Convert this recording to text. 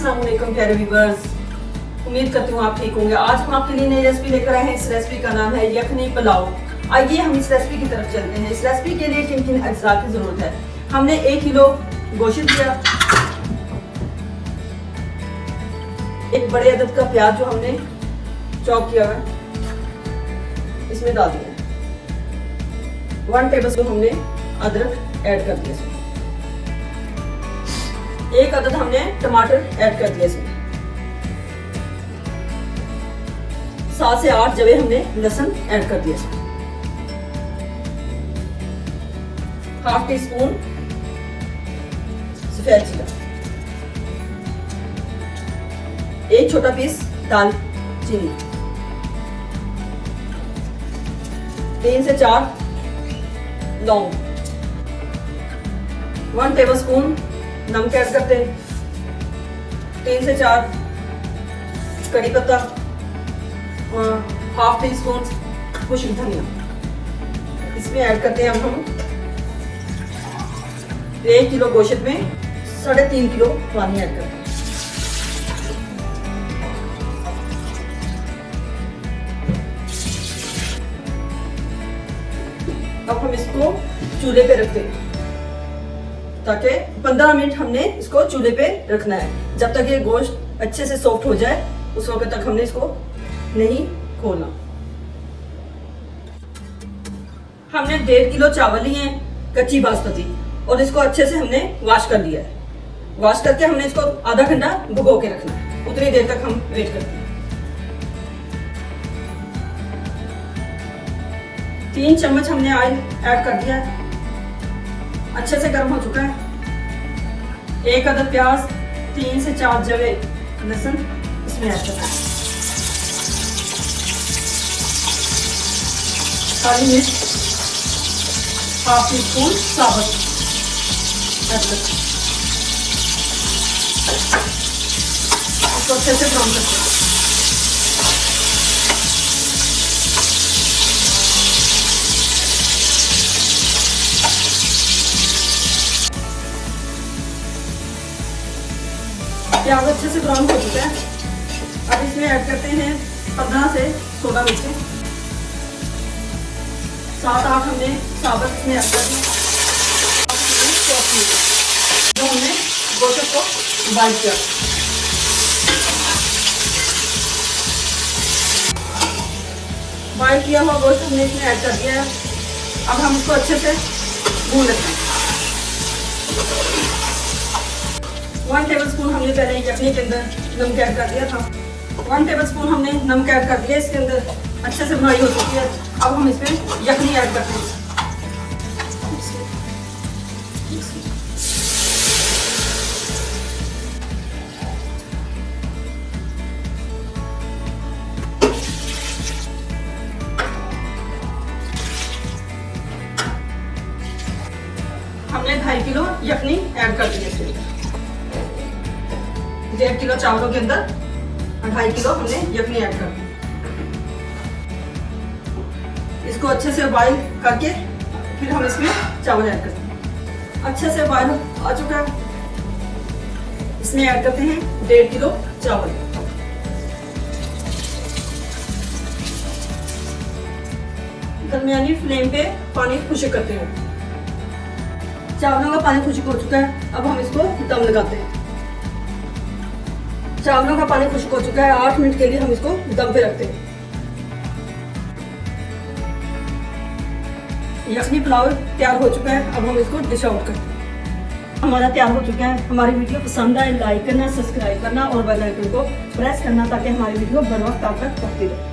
अस्सलाम वालेकुम प्यारे व्यूअर्स, उम्मीद करती हूँ आप ठीक होंगे। आज हम आपके लिए नई रेसिपी लेकर आए हैं। इस रेसिपी का नाम है यखनी पुलाव। आइए हम इस रेसिपी की तरफ चलते हैं। इस रेसिपी के लिए किन किन अज्जा की जरूरत है। हमने 1 किलो गोश्त लिया, एक बड़े अदद का प्याज जो हमने चॉप किया है इसमें डाल दिया, 1 टेबलस्पून हमने अदरक ऐड कर दिया, 1 अदद हमने टमाटर ऐड कर दिया इसमें, 7 से 8 जवे हमने लहसुन ऐड कर दिया इसमें, 1/2 टीस्पून सफेद जीरा, 1 छोटा पीस दालचीनी, 3 से 4 लौंग, 1 टेबलस्पून नमक ऐड करते हैं, 3 से 4 कड़ी पत्ता और 1/2 टीस्पून खुश्क धनिया। इसमें ऐड करते हैं अब हम 1 किलो गोश्त में 3.5 किलो पानी ऐड करते हैं। अब हम इसको चूल्हे पे रखते हैं ताकि 15 मिनट हमने इसको चूल्हे पे रखना है। जब तक ये गोश्त अच्छे से सॉफ्ट हो जाए उस वक्त तक हमने इसको नहीं खोलना। हमने 1.5 किलो चावल लिए हैं कच्ची बासमती और इसको अच्छे से हमने वॉश कर लिया है। वॉश करके हमने इसको आधा घंटा भिगो के रखना है। उतनी देर तक हम वेट करते हैं। 3 चम्मच हमने ऑयल ऐड कर दिया है, अच्छे से गर्म हो चुका है। 1 अदद प्याज, 3 से 4 जवे लहसुन इसमें ऐड करना है, काली मिर्च 1/2 टीस्पून साबुत ऐड करते हैं। इसको अच्छे से ब्राउन करते हैं। प्याज अच्छे से ब्राउन हो चुका है। अब इसमें ऐड करते हैं 15 से 16 मिर्चें, 7-8 हमने साबुत इसमें ऐड कर दिया जो हमने गोश्त को बॉइल किया। बॉइल किया हुआ गोश्त हमने इसमें ऐड कर दिया है। अब हम इसको अच्छे से भून लेते हैं। 1 टेबलस्पून हमने पहले यखनी के अंदर नमक ऐड कर दिया था। 1 टेबलस्पून हमने नमक ऐड कर दिया, इसके अंदर अच्छे से भुनाई हो चुकी है। अब हम इसमें यखनी ऐड करते हैं। हमने 2.5 किलो यखनी ऐड कर दी है। 1.5 किलो चावलों के अंदर 2.5 किलो हमने यखनी ऐड कर दी। इसको अच्छे से बॉइल करके फिर हम इसमें चावल ऐड करते हैं। अच्छे से बॉइल आ चुका है, इसमें ऐड करते हैं 1.5 किलो चावल। दरमियानी फ्लेम पे पानी खुश्क करते हैं। चावलों का पानी खुश्क हो चुका है। अब हम इसको दम लगाते हैं। चावलों का पानी खुश्क हो चुका है। 8 मिनट के लिए हम इसको दम पे रखते हैं। यखनी पुलाव तैयार हो चुका है। अब हम इसको डिश आउट करते हैं। हमारा तैयार हो चुका है। हमारी वीडियो पसंद आए लाइक करना, सब्सक्राइब करना और बेल आइकन को प्रेस करना ताकि हमारी वीडियो बर वक्त आप तक पहुंचती रहे।